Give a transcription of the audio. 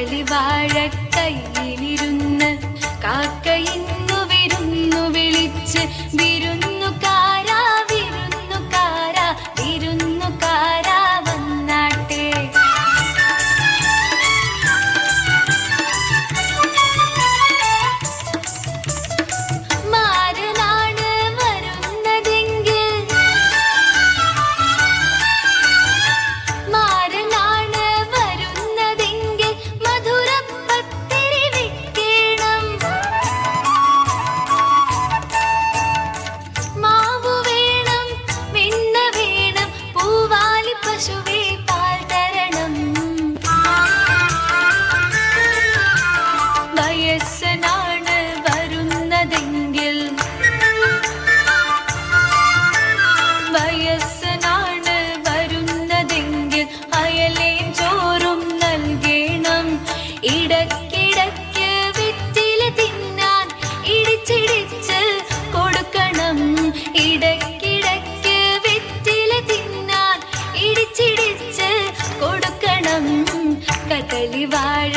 കദളി വാഴക്കൈയിലിരുന്ന് കാക്ക ഇന്നു വിരുന്നു വിളിച്ച് വിരുന്നുകാരാ വിരുന്നുകാരാ വിരുന്നുകാരാ വന്നാട്ടെ. മാരനാണ് വരുന്നതെങ്കിൽ മധുരപ്പത്തിരി വെക്കണം. മാവു വേണം, വെണ്ണ വേണം, പൂവാലി പശുവേ പാൽ തരണം. വയസ്സനാണ് വരുന്നതെങ്കിൽ വയസ്സനാണ് വരുന്നതെങ്കിൽ അയലേം ചോറും നൽകണം. ഇടയ്ക്കിടയ്ക്ക് വെറ്റില തിന്നാൻ ഇടിച്ചിടിച്ച് കൊടുക്കണം. ഇടയ്ക്കിടയ്ക്ക് വെറ്റില തിന്നാൻ ഇടിച്ചിടിച്ച് കൊടുക്കണം. കദളി വാഴ